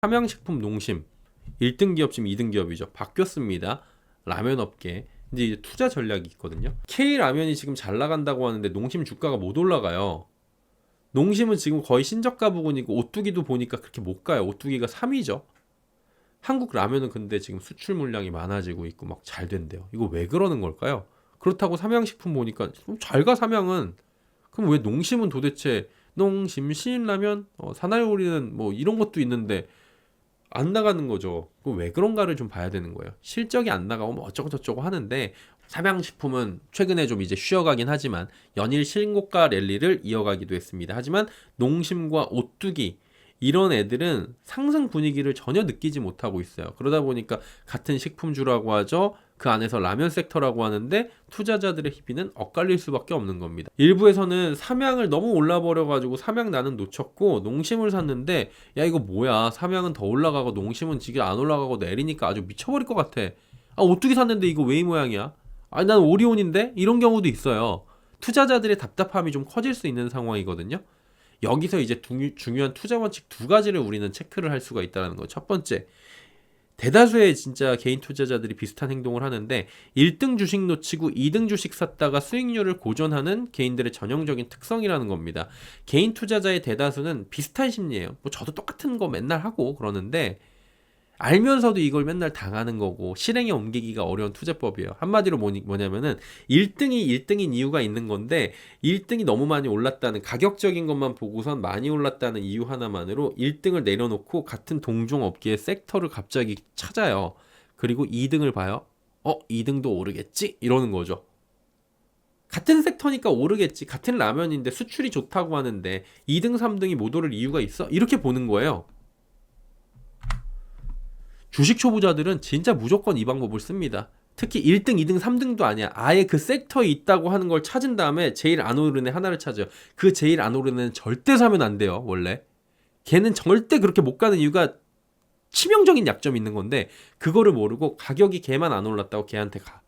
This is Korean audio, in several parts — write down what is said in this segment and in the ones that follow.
삼양식품, 농심 1등 기업 지금 2등 기업이죠. 바뀌었습니다. 라면 업계. 근데 이제 투자 전략이 있거든요. K라면이 지금 잘 나간다고 하는데 농심 주가가 못 올라가요. 농심은 지금 거의 신저가 부근이고 오뚜기도 보니까 그렇게 못 가요. 오뚜기가 3위죠. 한국 라면은 근데 지금 수출 물량이 많아지고 있고 막 잘 된대요. 이거 왜 그러는 걸까요? 그렇다고 삼양식품 보니까 잘 가 삼양은. 그럼 왜 농심은 도대체 농심 신라면 사나이오리는 뭐 이런 것도 있는데 안 나가는 거죠. 왜 그런가를 좀 봐야 되는 거예요. 실적이 안 나가고 뭐 어쩌고 저쩌고 하는데 삼양식품은 최근에 좀 이제 쉬어가긴 하지만 연일 신고가 랠리를 이어가기도 했습니다. 하지만 농심과 오뚜기 이런 애들은 상승 분위기를 전혀 느끼지 못하고 있어요. 그러다 보니까 같은 식품주라고 하죠. 그 안에서 라면 섹터라고 하는데 투자자들의 희비는 엇갈릴 수밖에 없는 겁니다. 일부에서는 삼양을 너무 올라버려가지고 삼양 나는 놓쳤고 농심을 샀는데 야 이거 뭐야, 삼양은 더 올라가고 농심은 지금 안 올라가고 내리니까 아주 미쳐버릴 것 같아. 아 오뚜기 샀는데 이거 왜 이 모양이야? 아니 난 오리온인데? 이런 경우도 있어요. 투자자들의 답답함이 좀 커질 수 있는 상황이거든요. 여기서 이제 중요한 투자 원칙 두 가지를 우리는 체크를 할 수가 있다는 거. 첫 번째, 대다수의 진짜 개인 투자자들이 비슷한 행동을 하는데 1등 주식 놓치고 2등 주식 샀다가 수익률을 고전하는 개인들의 전형적인 특성이라는 겁니다. 개인 투자자의 대다수는 비슷한 심리예요. 뭐 저도 똑같은 거 맨날 하고 그러는데 알면서도 이걸 맨날 당하는 거고 실행에 옮기기가 어려운 투자법이에요. 한마디로 뭐냐면은 1등이 1등인 이유가 있는 건데 1등이 너무 많이 올랐다는 가격적인 것만 보고선 많이 올랐다는 이유 하나만으로 1등을 내려놓고 같은 동종 업계의 섹터를 갑자기 찾아요. 그리고 2등을 봐요. 2등도 오르겠지? 이러는 거죠. 같은 sek터니까 오르겠지. 같은 라면인데 수출이 좋다고 하는데 2등, 3등이 못 오를 이유가 있어? 이렇게 보는 거예요. 주식 초보자들은 진짜 무조건 이 방법을 씁니다. 특히 1등, 2등, 3등도 아니야. 아예 그 섹터에 있다고 하는 걸 찾은 다음에 제일 안 오르는 애 하나를 찾아요. 그 제일 안 오르는 애는 절대 사면 안 돼요. 원래. 걔는 절대 그렇게 못 가는 이유가 치명적인 약점이 있는 건데 그거를 모르고 가격이 걔만 안 올랐다고 걔한테 가.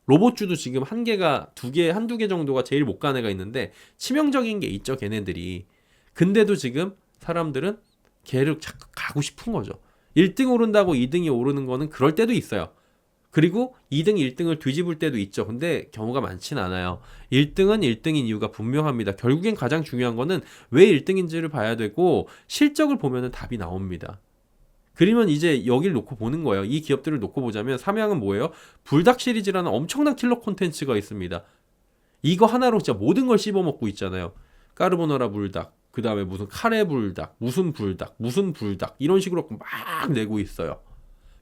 로봇주도 지금 한 개가 한두 개 정도가 제일 못 가는 애가 있는데 치명적인 게 있죠. 걔네들이. 근데도 지금 사람들은 걔를 자꾸 가고 싶은 거죠. 1등 오른다고 2등이 오르는 거는 그럴 때도 있어요. 그리고 2등, 1등을 뒤집을 때도 있죠. 근데 경우가 많진 않아요. 1등은 1등인 이유가 분명합니다. 결국엔 가장 중요한 거는 왜 1등인지를 봐야 되고 실적을 보면 답이 나옵니다. 그러면 이제 여기를 놓고 보는 거예요. 이 기업들을 놓고 보자면 삼양은 뭐예요? 불닭 시리즈라는 엄청난 킬러 콘텐츠가 있습니다. 이거 하나로 진짜 모든 걸 씹어먹고 있잖아요. 까르보나라 불닭, 그 다음에 무슨 카레 불닭, 무슨 불닭 이런 식으로 막 내고 있어요.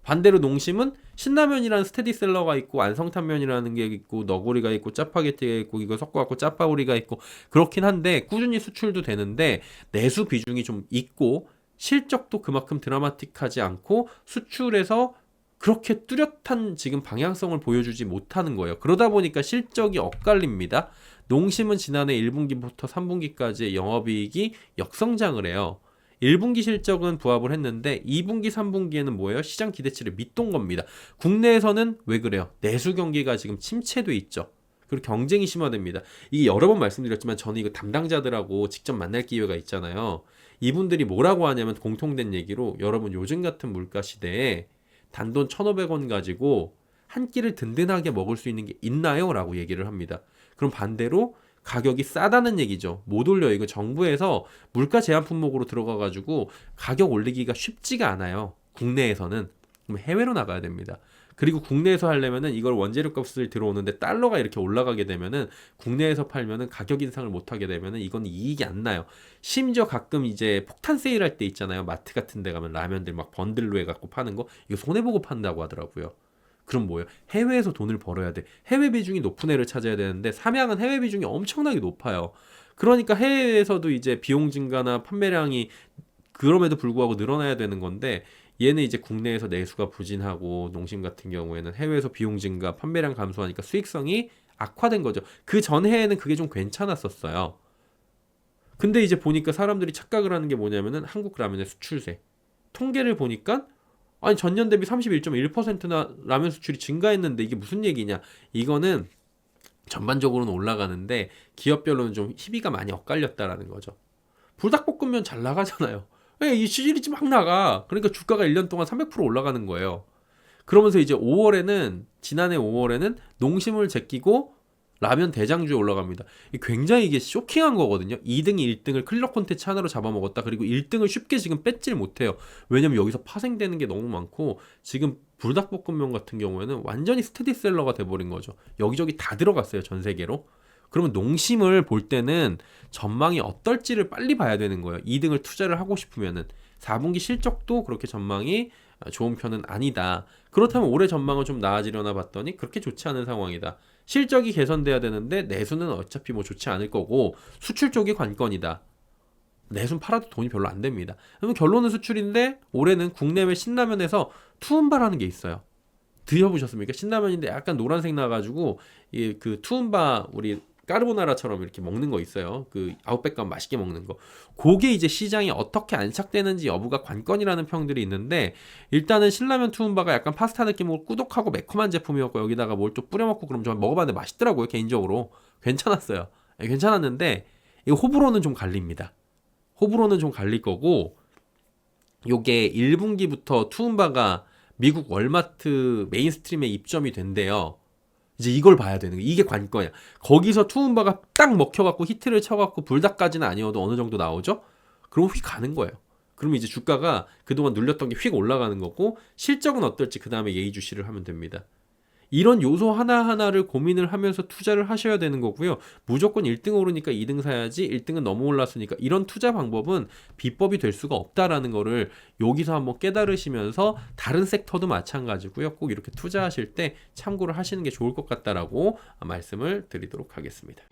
반대로 농심은 신라면이라는 스테디셀러가 있고 안성탕면이라는 게 있고 너구리가 있고 짜파게티가 있고 이거 섞어갖고 짜파구리가 있고 그렇긴 한데 꾸준히 수출도 되는데 내수 비중이 좀 있고 실적도 그만큼 드라마틱하지 않고 수출에서 그렇게 뚜렷한 지금 방향성을 보여주지 못하는 거예요. 그러다 보니까 실적이 엇갈립니다. 농심은 지난해 1분기부터 3분기까지의 영업이익이 역성장을 해요. 1분기 실적은 부합을 했는데 2분기, 3분기에는 뭐예요? 시장 기대치를 밑돈 겁니다. 국내에서는 왜 그래요? 내수 경기가 지금 침체돼 있죠. 그리고 경쟁이 심화됩니다. 이게 여러 번 말씀드렸지만 저는 이거 담당자들하고 직접 만날 기회가 있잖아요. 이분들이 뭐라고 하냐면 공통된 얘기로 여러분 요즘 같은 물가 시대에 단돈 1,500원 가지고 한 끼를 든든하게 먹을 수 있는 게 있나요? 라고 얘기를 합니다. 그럼 반대로 가격이 싸다는 얘기죠. 못 올려요. 이거 정부에서 물가 제한 품목으로 들어가가지고 가격 올리기가 쉽지가 않아요. 국내에서는. 그럼 해외로 나가야 됩니다. 그리고 국내에서 하려면은 이걸 원재료 값을 들어오는데 달러가 이렇게 올라가게 되면은 국내에서 팔면은 가격 인상을 못 하게 되면은 이건 이익이 안 나요. 심지어 가끔 이제 폭탄 세일할 때 있잖아요. 마트 같은 데 가면 라면들 막 번들로 해갖고 파는 거 이거 손해보고 판다고 하더라고요. 그럼 뭐예요? 해외에서 돈을 벌어야 돼. 해외 비중이 높은 애를 찾아야 되는데 삼양은 해외 비중이 엄청나게 높아요. 그러니까 해외에서도 이제 비용 증가나 판매량이 그럼에도 불구하고 늘어나야 되는 건데 얘는 이제 국내에서 내수가 부진하고 농심 같은 경우에는 해외에서 비용 증가, 판매량 감소하니까 수익성이 악화된 거죠. 그 전해에는 그게 좀 괜찮았었어요. 근데 이제 보니까 사람들이 착각을 하는 게 뭐냐면은 한국 라면의 수출세. 통계를 보니까 아니 전년 대비 31.1%나 라면 수출이 증가했는데 이게 무슨 얘기냐? 이거는 전반적으로는 올라가는데 기업별로는 좀 희비가 많이 엇갈렸다라는 거죠. 불닭볶음면 잘 나가잖아요. 예, 이 시즌이 막 나가. 그러니까 주가가 1년 동안 300% 올라가는 거예요. 그러면서 이제 5월에는 지난해 5월에는 농심을 제끼고 라면 대장주에 올라갑니다. 굉장히 이게 쇼킹한 거거든요. 2등이 1등을 클럽 콘텐츠 하나로 잡아먹었다. 그리고 1등을 쉽게 지금 뺏질 못해요. 왜냐면 여기서 파생되는 게 너무 많고 지금 불닭볶음면 같은 경우에는 완전히 스테디셀러가 돼버린 거죠. 여기저기 다 들어갔어요. 전 세계로. 그러면 농심을 볼 때는 전망이 어떨지를 빨리 봐야 되는 거예요. 2등을 투자를 하고 싶으면은 4분기 실적도 그렇게 전망이 좋은 편은 아니다. 그렇다면 올해 전망은 좀 나아지려나 봤더니 그렇게 좋지 않은 상황이다. 실적이 개선돼야 되는데 내수는 어차피 뭐 좋지 않을 거고 수출 쪽이 관건이다. 내수는 팔아도 돈이 별로 안 됩니다. 그러면 결론은 수출인데 올해는 국내외 신라면에서 투움바라는 게 있어요. 드셔보셨습니까? 신라면인데 약간 노란색 나가지고 이 그 투움바 우리 까르보나라처럼 이렇게 먹는 거 있어요. 그 아웃백 가면 맛있게 먹는 거. 그게 이제 시장이 어떻게 안착되는지 여부가 관건이라는 평들이 있는데 일단은 신라면 투움바가 약간 파스타 느낌으로 꾸덕하고 매콤한 제품이었고 여기다가 뭘 좀 뿌려 먹고 그럼 저 먹어봤는데 맛있더라고요. 개인적으로 괜찮았어요. 괜찮았는데 이 호불호는 좀 갈립니다. 호불호는 좀 갈릴 거고 요게 1분기부터 투움바가 미국 월마트 메인스트림에 입점이 된대요. 이제 이걸 봐야 되는 거야. 이게 관건이야. 거기서 투움바가 딱 먹혀갖고 히트를 쳐갖고 불닭까지는 아니어도 어느 정도 나오죠? 그럼 휙 가는 거예요. 그러면 이제 주가가 그동안 눌렸던 게 휙 올라가는 거고 실적은 어떨지 그 다음에 예의주시를 하면 됩니다. 이런 요소 하나하나를 고민을 하면서 투자를 하셔야 되는 거고요. 무조건 1등 오르니까 2등 사야지 1등은 너무 올랐으니까 이런 투자 방법은 비법이 될 수가 없다라는 거를 여기서 한번 깨달으시면서 다른 섹터도 마찬가지고요. 꼭 이렇게 투자하실 때 참고를 하시는 게 좋을 것 같다라고 말씀을 드리도록 하겠습니다.